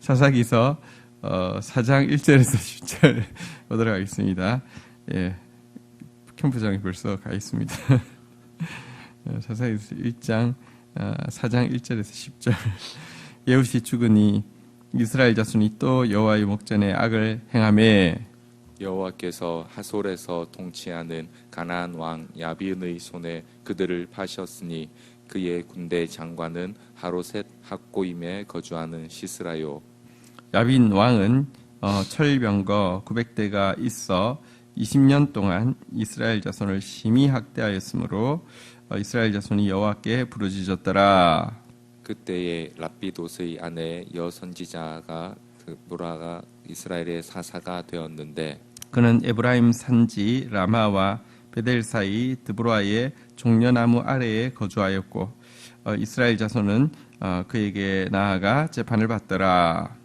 사사기서 4장 1절에서 10절 보도록 하겠습니다. 예, 캠프장에 벌써 가 있습니다. 사사기서 1장 4장 1절에서 10절. 예후시 죽으니 이스라엘 자손이 또 여호와의 목전에 악을 행하매 여호와께서 하솔에서 통치하는 가나안 왕 야빈의 손에 그들을 파셨으니 그의 군대 장관은 하로셋 학고임에 거주하는 시스라요. 야빈 왕은 철병거 900대가 있어 20년 동안 이스라엘 자손을 심히 학대하였으므로 이스라엘 자손이 여호와께 부르짖었더라. 그때에 랍비돗의 아내 여선지자가 드보라가 이스라엘의 사사가 되었는데 그는 에브라임 산지 라마와 베델 사이 드보라의 종려나무 아래에 거주하였고 이스라엘 자손은 그에게 나아가 재판을 받더라.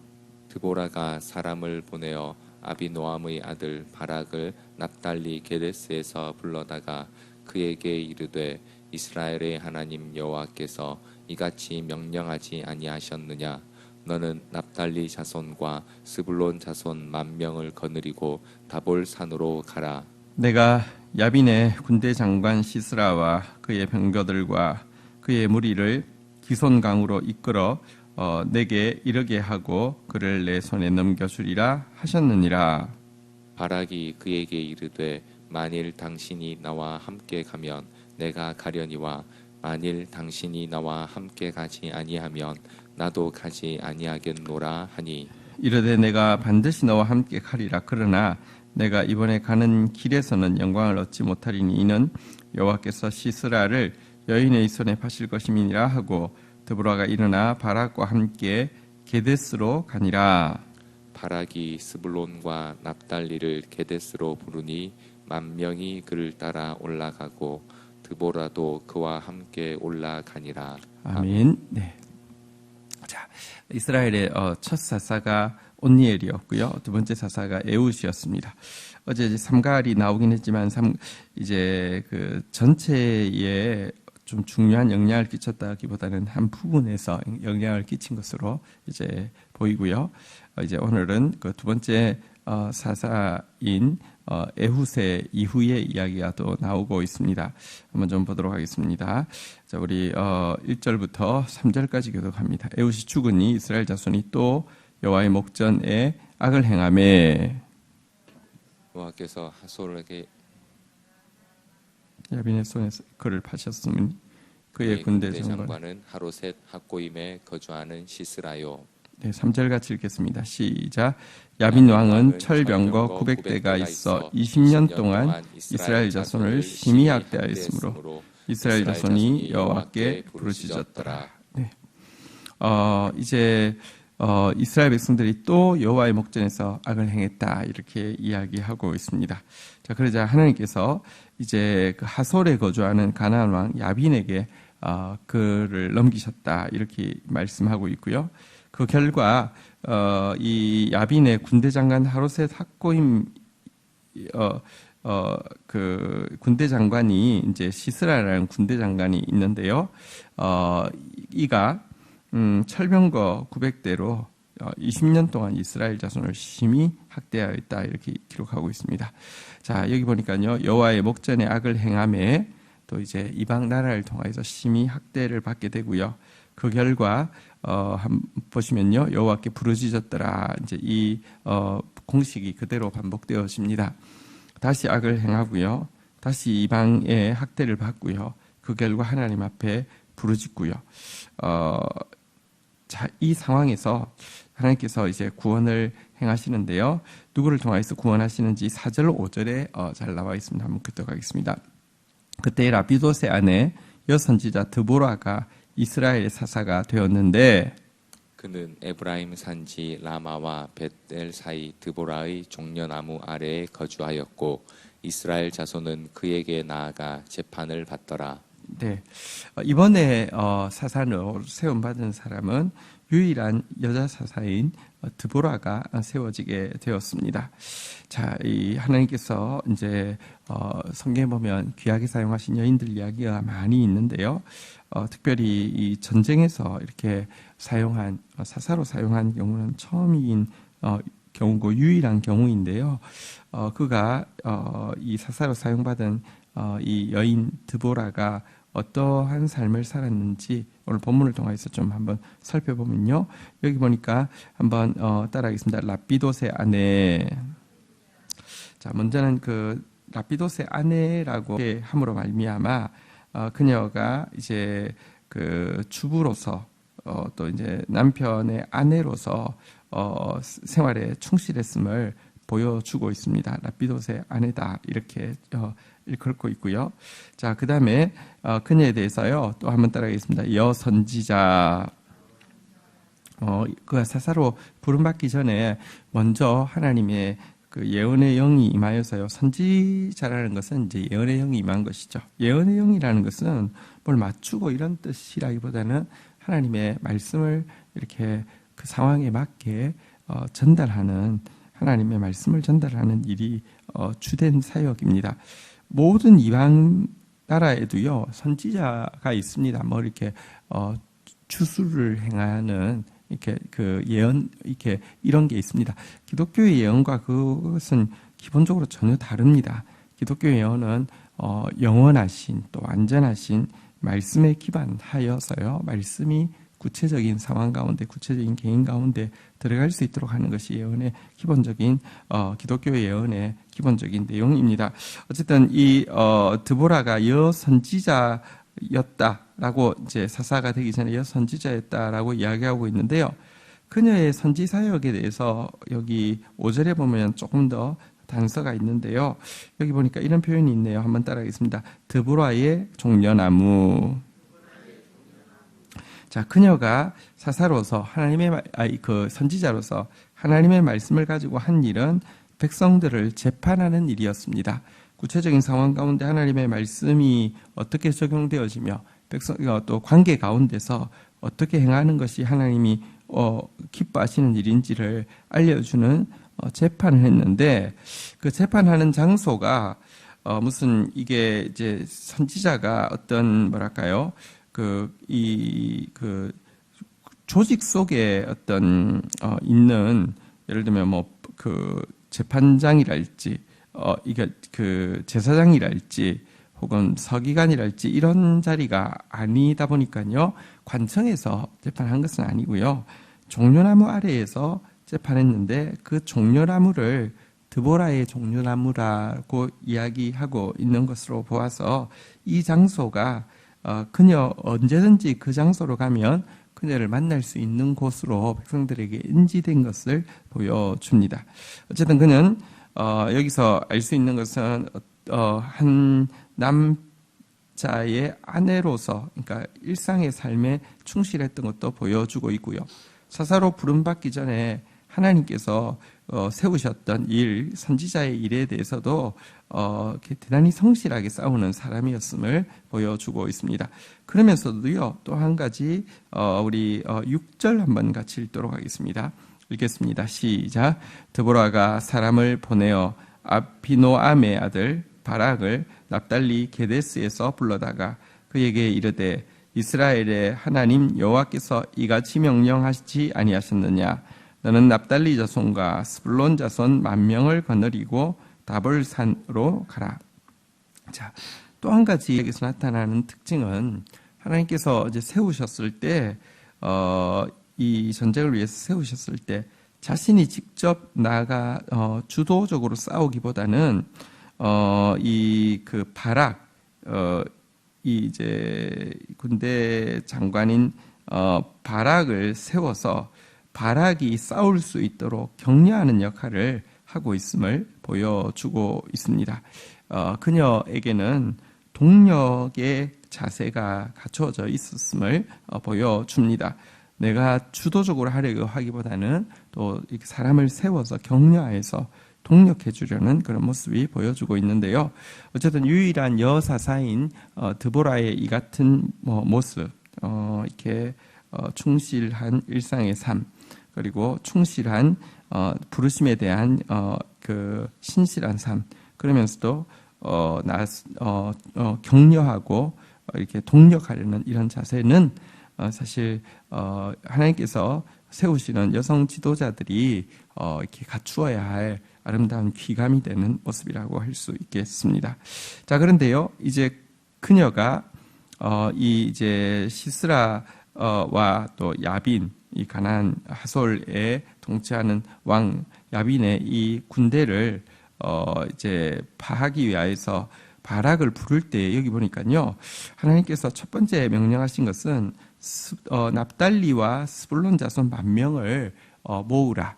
드보라가 사람을 보내어 아비노함의 아들 바락을 납달리 게데스에서 불러다가 그에게 이르되 이스라엘의 하나님 여호와께서 이같이 명령하지 아니하셨느냐? 너는 납달리 자손과 스불론 자손 10,000명을 거느리고 다볼 산으로 가라. 내가 야빈의 군대 장관 시스라와 그의 병거들과 그의 무리를 기손강으로 이끌어 내게 이르게 하고 그를 내 손에 넘겨주리라 하셨느니라. 바락이 그에게 이르되 만일 당신이 나와 함께 가면 내가 가려니와 만일 당신이 나와 함께 가지 아니하면 나도 가지 아니하겠노라 하니 이르되 내가 반드시 너와 함께 가리라. 그러나 내가 이번에 가는 길에서는 영광을 얻지 못하리니 이는 여호와께서 시스라를 여인의 손에 파실 것임이니라 하고 드보라가 일어나 바락과 함께 게데스로 가니라. 바락이 스불론과 납달리를 게데스로 부르니 10,000명이 그를 따라 올라가고 드보라도 그와 함께 올라가니라. 아멘. 네. 자, 이스라엘의 첫 사사가 온니엘이었고요. 두 번째 사사가 에훗이었습니다. 어제 이제 삼갈이 나오긴 했지만 이제 그 전체에 좀 중요한 영향을 끼쳤다기보다는 한 부분에서 영향을 끼친 것으로 이제 보이고요. 이제 오늘은 그 두 번째 사사인 에훗의 이후의 이야기가 또 나오고 있습니다. 한번 좀 보도록 하겠습니다. 자, 우리 1절부터 3절까지 교독합니다. 에훗이 죽으니 이스라엘 자손이 또 여호와의 목전에 악을 행하매 여호와께서 하솔에게 야빈의 손에서 그를 파셨으니 그의 군대 장관은 하로셋 학고임에 거주하는 시스라요. 네, 3절 같이 읽겠습니다. 시작. 야빈 왕은 철병거 900대가 있어 20년 동안 이스라엘 자손을 심히 학대하였으므로 이스라엘 자손이 여호와께 부르짖었더라. 네. 이제 이스라엘 백성들이 또 여호와의 목전에서 악을 행했다 이렇게 이야기하고 있습니다. 자, 그러자 하나님께서 이제 그 하솔에 거주하는 가나안 왕 야빈에게 그를 넘기셨다 이렇게 말씀하고 있고요. 그 결과 이 야빈의 군대 장관 하로셋 학고임 그 군대 장관이 이제 시스라라는 군대 장관이 있는데요. 이가 철병거 900대로 20년 동안 이스라엘 자손을 심히 학대하였다 이렇게 기록하고 있습니다. 자, 여기 보니까요. 여호와의 목전에 악을 행함에 또 이제 이방 나라를 통해서 심히 학대를 받게 되고요. 그 결과 한번 보시면요. 여호와께 부르짖었더라. 이제 이 공식이 그대로 반복되어집니다. 다시 악을 행하고요. 다시 이방의 학대를 받고요. 그 결과 하나님 앞에 부르짖고요. 자, 이 상황에서 하나님께서 이제 구원을 행하시는데요. 누구를 통해서 구원하시는지 4절, 5절에 잘 나와 있습니다. 한번 교독하겠습니다. 그때 랍비돗의 아내 여선지자 드보라가 이스라엘의 사사가 되었는데 그는 에브라임 산지 라마와 벳엘 사이 드보라의 종려나무 아래에 거주하였고 이스라엘 자손은 그에게 나아가 재판을 받더라. 네, 이번에 사사로 세움받은 사람은 유일한 여자 사사인 드보라가 세워지게 되었습니다. 자, 이 하나님께서 이제 성경에 보면 귀하게 사용하신 여인들 이야기가 많이 있는데요. 특별히 이 전쟁에서 이렇게 사용한 사사로 사용한 경우는 처음인 경우고 유일한 경우인데요. 그가 이 사사로 사용받은 이 여인 드보라가 어떠한 삶을 살았는지 오늘 본문을 통해서 좀 한번 살펴보면요. 여기 보니까 한번 따라하겠습니다. 라피도세 아내. 자, 먼저는 그 라피도세 아내라고 함으로 말미암아 그녀가 이제 그 주부로서 또 이제 남편의 아내로서 생활에 충실했음을 보여주고 있습니다. 라피도세 아내다 이렇게 일컬고 있고요. 자, 그 다음에 그녀에 대해서요 또 한번 따라가겠습니다. 여선지자. 그가 사사로 부름받기 전에 먼저 하나님의 그 예언의 영이 임하여서요. 선지자라는 것은 이제 예언의 영이 임한 것이죠. 예언의 영이라는 것은 뭘 맞추고 이런 뜻이라기보다는 하나님의 말씀을 이렇게 그 상황에 맞게 전달하는 하나님의 말씀을 전달하는 일이 주된 사역입니다. 모든 이방 나라에도요 선지자가 있습니다. 뭐 이렇게 주수를 행하는 이렇게 그 예언 이렇게 이런 게 있습니다. 기독교의 예언과 그것은 기본적으로 전혀 다릅니다. 기독교의 예언은 영원하신 또 완전하신 말씀에 기반하여서요. 말씀이 구체적인 상황 가운데 구체적인 개인 가운데 들어갈 수 있도록 하는 것이 예언의 기본적인 기독교의 예언의 기본적인 내용입니다. 어쨌든 이 드보라가 여선지자였다라고 이제 사사가 되기 전에 여선지자였다라고 이야기하고 있는데요. 그녀의 선지 사역에 대해서 여기 5절에 보면 조금 더 단서가 있는데요. 여기 보니까 이런 표현이 있네요. 한번 따라하겠습니다. 드보라의 종려나무. 자, 그녀가 사사로서 그 선지자로서 하나님의 말씀을 가지고 한 일은 백성들을 재판하는 일이었습니다. 구체적인 상황 가운데 하나님의 말씀이 어떻게 적용되어지며 또 관계 가운데서 어떻게 행하는 것이 하나님이 기뻐하시는 일인지를 알려주는 재판을 했는데 그 재판하는 장소가 무슨 이게 이제 선지자가 어떤 뭐랄까요? 그 조직 속에 어떤 있는 예를 들면 뭐 그 재판장이랄지 이게 그 제사장이랄지 혹은 서기관이랄지 이런 자리가 아니다 보니까요 관청에서 재판한 것은 아니고요 종려나무 아래에서 재판했는데 그 종려나무를 드보라의 종려나무라고 이야기하고 있는 것으로 보아서 이 장소가 그녀 언제든지 그 장소로 가면 그녀를 만날 수 있는 곳으로 백성들에게 인지된 것을 보여줍니다. 어쨌든 그는 여기서 알 수 있는 것은 한 남자의 아내로서 그러니까 일상의 삶에 충실했던 것도 보여주고 있고요. 사사로 부름받기 전에 하나님께서 세우셨던 일, 선지자의 일에 대해서도 대단히 성실하게 싸우는 사람이었음을 보여주고 있습니다. 그러면서도요, 또 한 가지 우리 6절 한번 같이 읽도록 하겠습니다. 읽겠습니다. 시작. 드보라가 사람을 보내어 아비노암의 아들 바락을 납달리 게데스에서 불러다가 그에게 이르되 이스라엘의 하나님 여호와께서 이같이 명령하시지 아니하셨느냐? 너는 납달리 자손과 스불론 자손 10,000명을 거느리고 다볼산으로 가라. 자, 또 한 가지 여기서 나타나는 특징은 하나님께서 이제 세우셨을 때, 이 전쟁을 위해서 세우셨을 때 자신이 직접 나가 주도적으로 싸우기보다는 이 그 바락, 이 이제 군대 장관인 바락을 세워서 바락이 싸울 수 있도록 격려하는 역할을 하고 있음을 보여주고 있습니다. 그녀에게는 동력의 자세가 갖춰져 있었음을 보여줍니다. 내가 주도적으로 하려고 하기보다는 또 사람을 세워서 격려해서 동력해 주려는 그런 모습이 보여주고 있는데요. 어쨌든 유일한 여사사인 드보라의 이 같은 모습, 이렇게 충실한 일상의 삶, 그리고 충실한 부르심에 대한 그 신실한 삶, 그러면서도 격려하고 이렇게 독려하려는 이런 자세는 사실 하나님께서 세우시는 여성 지도자들이 이렇게 갖추어야 할 아름다운 귀감이 되는 모습이라고 할 수 있겠습니다. 자, 그런데요, 이제 그녀가 이제 시스라와 또 야빈, 이 가나안 하솔에 통치하는 왕 야빈의 이 군대를 이제 파하기 위하여서 바락을 부를 때 여기 보니까요, 하나님께서 첫 번째 명령하신 것은 납달리와 스불론 자손 10,000명을 모으라.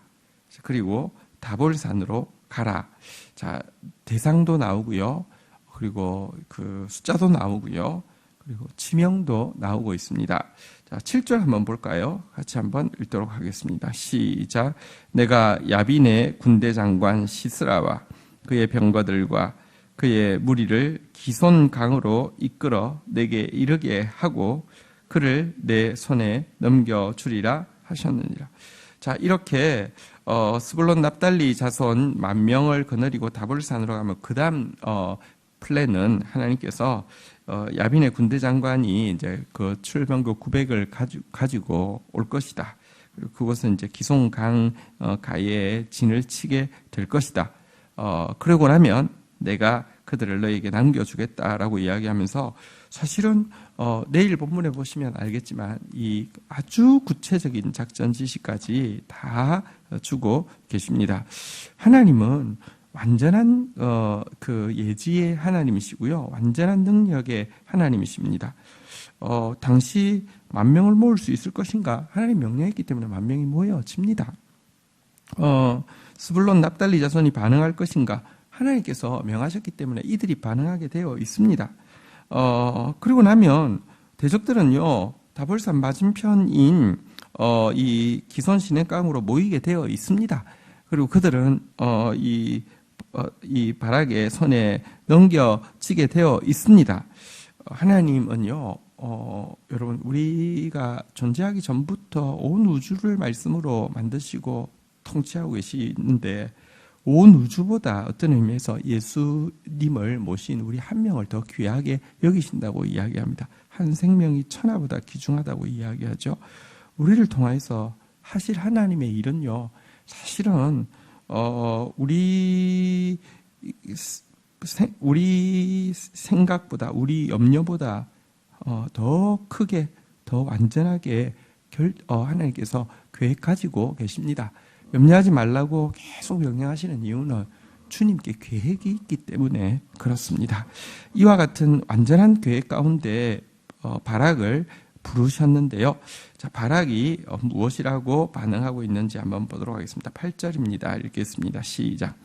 그리고 다볼산으로 가라. 자, 대상도 나오고요. 그리고 그 숫자도 나오고요. 그리고 지명도 나오고 있습니다. 자, 7절 한번 볼까요? 같이 한번 읽도록 하겠습니다. 시작. 내가 야빈의 군대 장관 시스라와 그의 병거들과 그의 무리를 기손강으로 이끌어 내게 이르게 하고 그를 내 손에 넘겨주리라 하셨느니라. 자, 이렇게 스불론 납달리 자손 10,000명을 거느리고 다볼산으로 가면 그 다음 플랜은 하나님께서 야빈의 군대 장관이 이제 그 출병거 900을 가지고 올 것이다. 그리고 그것은 이제 기송강 가에 진을 치게 될 것이다. 그러고 나면 내가 그들을 너에게 남겨주겠다라고 이야기하면서 사실은 내일 본문에 보시면 알겠지만 이 아주 구체적인 작전 지시까지 다 주고 계십니다. 하나님은 완전한 그 예지의 하나님이시고요, 완전한 능력의 하나님이십니다. 당시 10,000명을 모을 수 있을 것인가? 하나님 명령했기 때문에 10,000명이 모여집니다. 스불론 납달리 자손이 반응할 것인가? 하나님께서 명하셨기 때문에 이들이 반응하게 되어 있습니다. 그리고 나면 대적들은요, 다볼산 맞은편인 이 기손 시냇강으로 모이게 되어 있습니다. 그리고 그들은 이 바락의 손에 넘겨지게 되어 있습니다. 하나님은요, 여러분, 우리가 존재하기 전부터 온 우주를 말씀으로 만드시고 통치하고 계시는데 온 우주보다 어떤 의미에서 예수님을 모신 우리 한 명을 더 귀하게 여기신다고 이야기합니다. 한 생명이 천하보다 귀중하다고 이야기하죠. 우리를 통해서 하실 하나님의 일은요, 사실은 우리 생각보다, 우리 염려보다 더 크게, 더 완전하게 하나님께서 계획 가지고 계십니다. 염려하지 말라고 계속 명령하시는 이유는 주님께 계획이 있기 때문에 그렇습니다. 이와 같은 완전한 계획 가운데 바락을 부르셨는데요. 자, 바락이 무엇이라고 반응하고 있는지 한번 보도록 하겠습니다. 8절입니다. 읽겠습니다. 시작.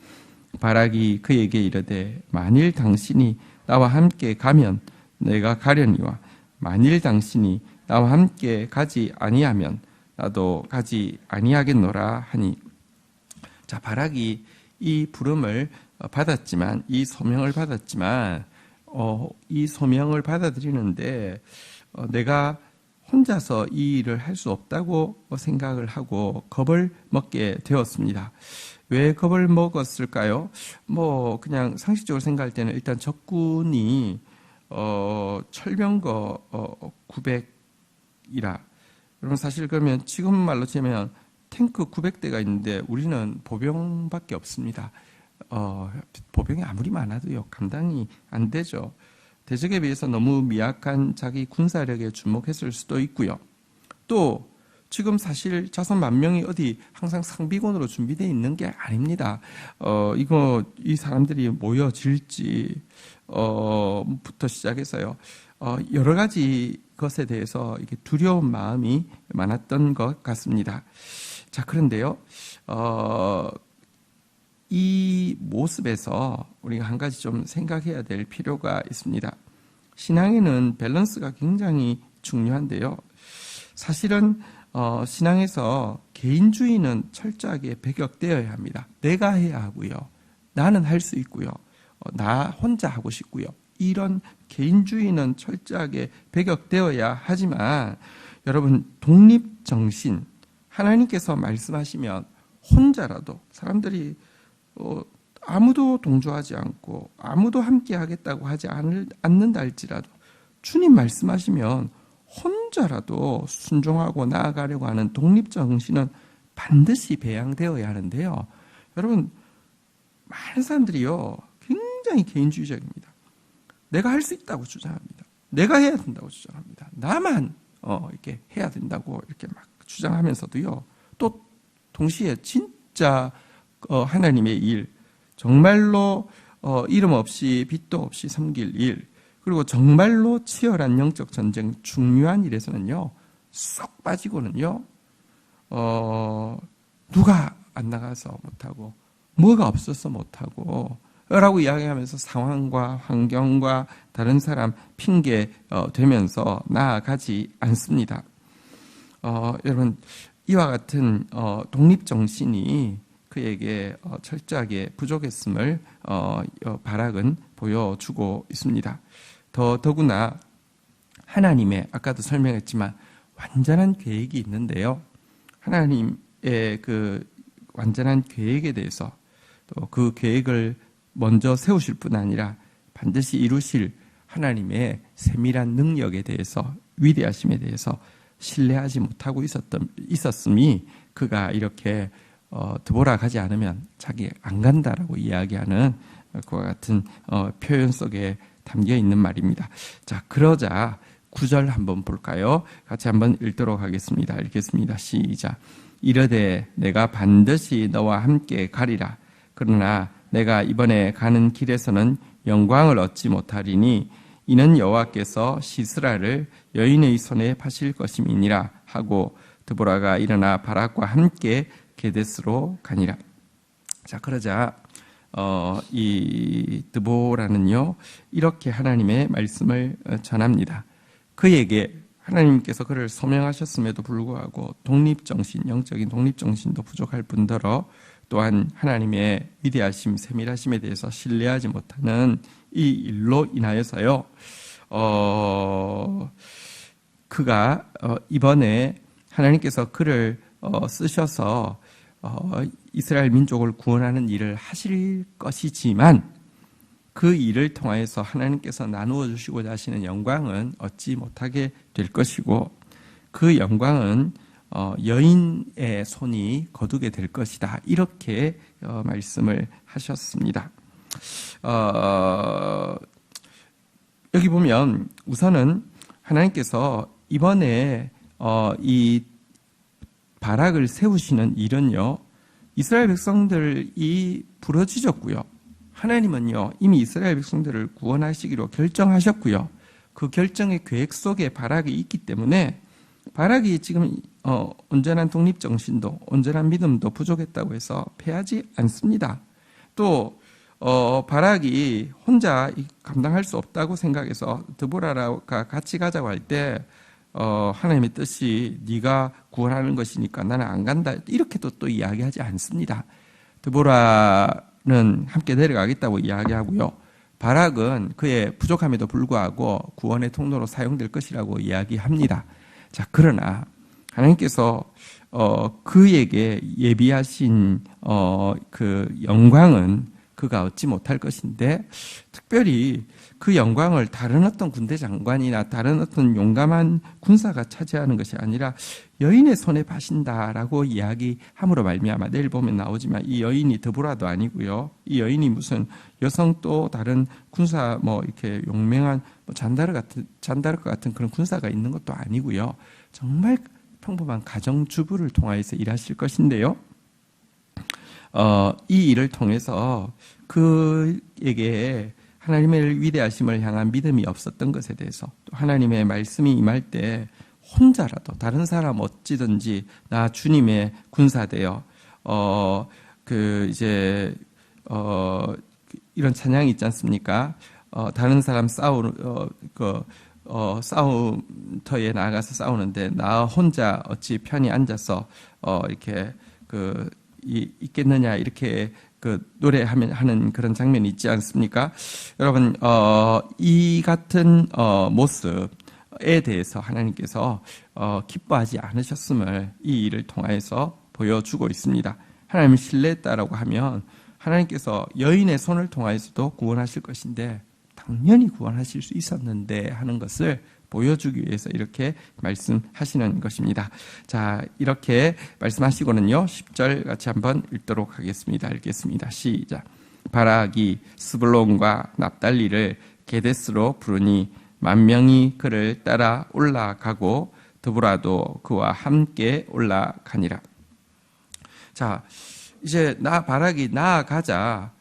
바락이 그에게 이르되 만일 당신이 나와 함께 가면 내가 가려니와 만일 당신이 나와 함께 가지 아니하면 나도 가지 아니하겠노라 하니. 자, 바락이 이 부름을 받았지만, 이 소명을 받았지만, 이 소명을 받아들이는데 내가 혼자서 이 일을 할 수 없다고 생각을 하고 겁을 먹게 되었습니다. 왜 겁을 먹었을까요? 그냥 상식적으로 생각할 때는 일단 적군이 철병거 900이라. 여러분, 사실 그러면 지금 말로 치면 탱크 900대가 있는데 우리는 보병밖에 없습니다. 보병이 아무리 많아도요, 감당이 안 되죠. 대적에 비해서 너무 미약한 자기 군사력에 주목했을 수도 있고요. 또 지금 사실 자손 10,000명이 어디 항상 상비군으로 준비되어 있는 게 아닙니다. 이 사람들이 모여질지 부터 시작해서요, 여러 가지 것에 대해서 이게 두려운 마음이 많았던 것 같습니다. 자, 그런데요, 이 모습에서 우리가 한 가지 좀 생각해야 될 필요가 있습니다. 신앙에는 밸런스가 굉장히 중요한데요. 사실은 신앙에서 개인주의는 철저하게 배격되어야 합니다. 내가 해야 하고요, 나는 할 수 있고요, 나 혼자 하고 싶고요, 이런 개인주의는 철저하게 배격되어야 하지만, 여러분, 독립정신, 하나님께서 말씀하시면 혼자라도, 사람들이 아무도 동조하지 않고 아무도 함께 하겠다고 하지 않는다 할지라도 주님 말씀하시면 혼자라도 순종하고 나아가려고 하는 독립정신은 반드시 배양되어야 하는데요. 여러분, 많은 사람들이요, 굉장히 개인주의적입니다. 내가 할 수 있다고 주장합니다. 내가 해야 된다고 주장합니다. 나만 이렇게 해야 된다고 이렇게 막 주장하면서도요, 또 동시에 진짜 하나님의 일, 정말로 이름 없이 빛도 없이 섬길 일, 그리고 정말로 치열한 영적 전쟁, 중요한 일에서는요, 쏙 빠지고는요, 누가 안 나가서 못하고, 뭐가 없어서 못하고, 라고 이야기하면서 상황과 환경과 다른 사람 핑계 되면서 나아가지 않습니다. 여러분, 이와 같은 독립정신이 그에게 철저하게 부족했음을 바락은 보여주고 있습니다. 더구나 하나님의, 아까도 설명했지만 완전한 계획이 있는데요. 하나님의 그 완전한 계획에 대해서, 또 그 계획을 먼저 세우실 뿐 아니라 반드시 이루실 하나님의 세밀한 능력에 대해서, 위대하심에 대해서 신뢰하지 못하고 있었음이 그가 이렇게 드보라 가지 않으면 자기 안 간다라고 이야기하는 그와 같은 표현 속에 담겨 있는 말입니다. 자, 그러자 9절 한번 볼까요? 같이 한번 읽도록 하겠습니다. 읽겠습니다. 시작. 이르되 내가 반드시 너와 함께 가리라. 그러나 내가 이번에 가는 길에서는 영광을 얻지 못하리니 이는 여호와께서 시스라를 여인의 손에 파실 것임이니라 하고 드보라가 일어나 바락과 함께 게데스로 가니라. 자, 그러자 이 드보라는요, 이렇게 하나님의 말씀을 전합니다. 그에게 하나님께서 그를 소명하셨음에도 불구하고 독립정신, 영적인 독립정신도 부족할 뿐더러 또한 하나님의 위대하심, 세밀하심에 대해서 신뢰하지 못하는 이 일로 인하여서요, 그가 이번에 하나님께서 그를 쓰셔서 이스라엘 민족을 구원하는 일을 하실 것이지만 그 일을 통하여서 하나님께서 나누어 주시고자 하시는 영광은 얻지 못하게 될 것이고, 그 영광은 여인의 손이 거두게 될 것이다. 이렇게 말씀을 하셨습니다. 여기 보면 우선은 하나님께서 이번에 이 바락을 세우시는 일은요, 이스라엘 백성들이 부러지셨고요. 하나님은요, 이미 이스라엘 백성들을 구원하시기로 결정하셨고요. 그 결정의 계획 속에 바락이 있기 때문에 바락이 지금 온전한 독립정신도 온전한 믿음도 부족했다고 해서 패하지 않습니다. 또 바락이 혼자 감당할 수 없다고 생각해서 드보라가 같이 가자고 할 때 하나님의 뜻이 네가 구원하는 것이니까 나는 안 간다, 이렇게도 또 이야기하지 않습니다. 드보라는 함께 내려가겠다고 이야기하고요. 바락은 그의 부족함에도 불구하고 구원의 통로로 사용될 것이라고 이야기합니다. 자, 그러나 하나님께서 그에게 예비하신 그 영광은 그가 얻지 못할 것인데, 특별히 그 영광을 다른 어떤 군대 장관이나 다른 어떤 용감한 군사가 차지하는 것이 아니라 여인의 손에 파신다라고 이야기함으로 말미암아, 내일 보면 나오지만 이 여인이 드보라도 아니고요. 이 여인이 무슨 여성 또 다른 군사 이렇게 용맹한 잔다르크 같은 그런 군사가 있는 것도 아니고요. 정말 평범한 가정주부를 통하여서 일하실 것인데요. 이 일을 통해서 그에게 하나님의 위대하심을 향한 믿음이 없었던 것에 대해서, 또 하나님의 말씀이 임할 때 혼자라도 다른 사람 어찌든지 나 주님의 군사되어 이런 찬양이 있지 않습니까? 다른 사람 싸움터에 나가서 싸우는데 나 혼자 어찌 편히 앉아서 이렇게 있겠느냐, 이렇게 노래하는 그런 장면이 있지 않습니까? 여러분, 이 같은 모습에 대해서 하나님께서 기뻐하지 않으셨음을 이 일을 통해서 보여주고 있습니다. 하나님을 신뢰했다라고 하면 하나님께서 여인의 손을 통하여서도 구원하실 것인데 당연히 구원하실 수 있었는데 하는 것을 보여주기 위해서 이렇게 말씀하시는 것입니다. 자, 이렇게 말씀하시고는요 10절 같이 한번 읽도록 하겠습니다. 읽겠습니다. 시작. 바락이 스불론과 납달리를 게데스로 부르니 만 명이 그를 따라 올라가고 드보라도 그와 함께 올라가니라. 자, 이제 바락이 나아가자.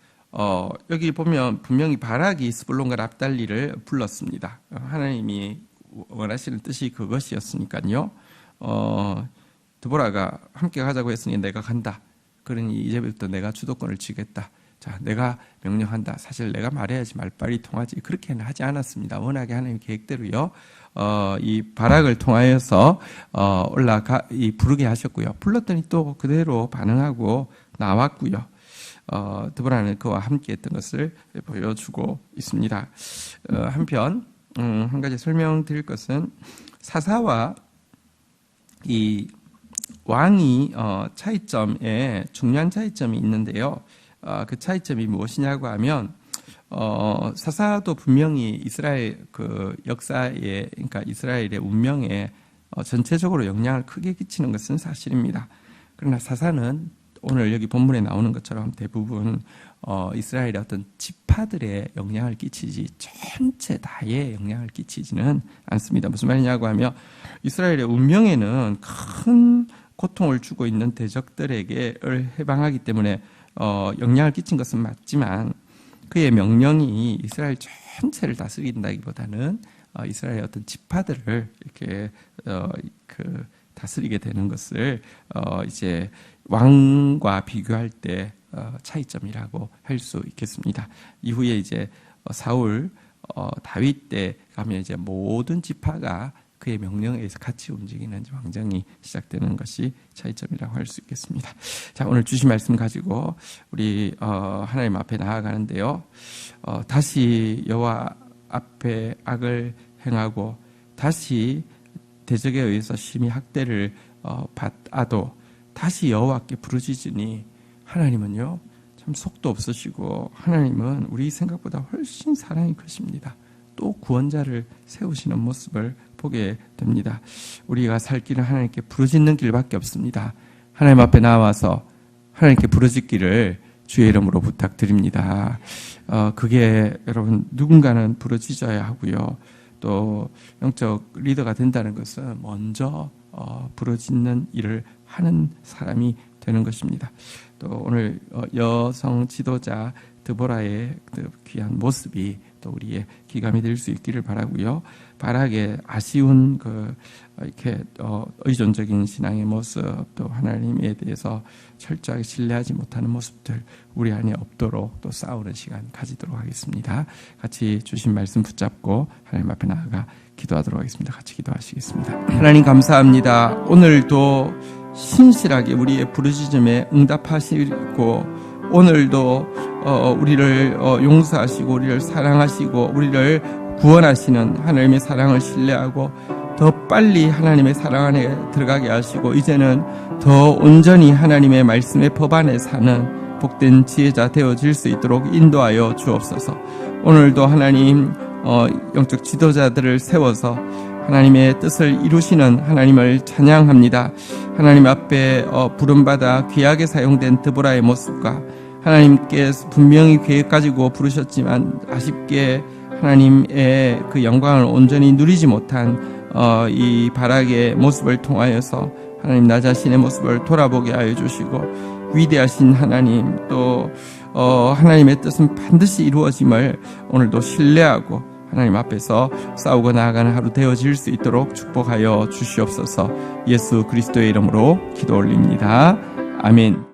여기 보면 분명히 바락이 스불론과 납달리를 불렀습니다. 하나님이 원하시는 뜻이 그것이었으니까요. 드보라가 함께 가자고 했으니 내가 간다. 그러니 이제부터 내가 주도권을 쥐겠다. 자, 내가 명령한다. 사실 내가 말해야지 말빨이 통하지. 그렇게는 하지 않았습니다. 워낙에 하나님 계획대로요. 이 바락을 통하여서 부르게 하셨고요. 불렀더니 또 그대로 반응하고 나왔고요. 드보라는 그와 함께 했던 것을 보여주고 있습니다. 한편 한 가지 설명드릴 것은 사사와 이 왕이 차이점에 중요한 차이점이 있는데요. 그 차이점이 무엇이냐고 하면 사사도 분명히 이스라엘 그 역사에, 그러니까 이스라엘의 운명에 전체적으로 영향을 크게 끼치는 것은 사실입니다. 그러나 사사는 오늘 여기 본문에 나오는 것처럼 대부분 이스라엘의 어떤 지파들의 영향을 끼치지 전체 다의 영향을 끼치지는 않습니다. 무슨 말이냐고 하면 이스라엘의 운명에는 큰 고통을 주고 있는 대적들에게 해방하기 때문에 영향을 끼친 것은 맞지만 그의 명령이 이스라엘 전체를 다스린다기보다는 이스라엘의 어떤 지파들을 이렇게 다스리게 되는 것을 이제 왕과 비교할 때 차이점이라고 할 수 있겠습니다. 이후에 이제 사울, 다윗 때 가면 이제 모든 지파가 그의 명령에 의해서 같이 움직이는 왕정이 시작되는 것이 차이점이라고 할 수 있겠습니다. 자, 오늘 주신 말씀 가지고 우리 하나님 앞에 나아가는데요. 다시 여호와 앞에 악을 행하고 다시 대적에 의해서 심히 학대를 받아도 다시 여호와께 부르짖으니 하나님은요 참 속도 없으시고 하나님은 우리 생각보다 훨씬 사랑이 크십니다. 또 구원자를 세우시는 모습을 보게 됩니다. 우리가 살 길은 하나님께 부르짖는 길밖에 없습니다. 하나님 앞에 나와서 하나님께 부르짖기를 주의 이름으로 부탁드립니다. 그게 여러분 누군가는 부르짖어야 하고요. 또 영적 리더가 된다는 것은 먼저 부르짖는 일을 하는 사람이 되는 것입니다. 또 오늘 여성 지도자 드보라의 그 귀한 모습이 또 우리의 기감이 될 수 있기를 바라고요. 바락의 아쉬운 이렇게 의존적인 신앙의 모습, 또 하나님에 대해서 철저하게 신뢰하지 못하는 모습들 우리 안에 없도록 또 싸우는 시간 가지도록 하겠습니다. 같이 주신 말씀 붙잡고 하나님 앞에 나아가 기도하도록 하겠습니다. 같이 기도하시겠습니다. 하나님 감사합니다. 오늘도 신실하게 우리의 부르짖음에 응답하시고 오늘도 우리를 용서하시고 우리를 사랑하시고 우리를 구원하시는 하나님의 사랑을 신뢰하고 더 빨리 하나님의 사랑 안에 들어가게 하시고 이제는 더 온전히 하나님의 말씀의 법 안에 사는 복된 지혜자 되어질 수 있도록 인도하여 주옵소서. 오늘도 하나님 영적 지도자들을 세워서 하나님의 뜻을 이루시는 하나님을 찬양합니다. 하나님 앞에 부름받아 귀하게 사용된 드보라의 모습과 하나님께서 분명히 계획 가지고 부르셨지만 아쉽게 하나님의 그 영광을 온전히 누리지 못한 이 바락의 모습을 통하여서 하나님 나 자신의 모습을 돌아보게 하여 주시고 위대하신 하나님 또 하나님의 뜻은 반드시 이루어짐을 오늘도 신뢰하고 하나님 앞에서 싸우고 나아가는 하루 되어질 수 있도록 축복하여 주시옵소서. 예수 그리스도의 이름으로 기도 올립니다. 아멘.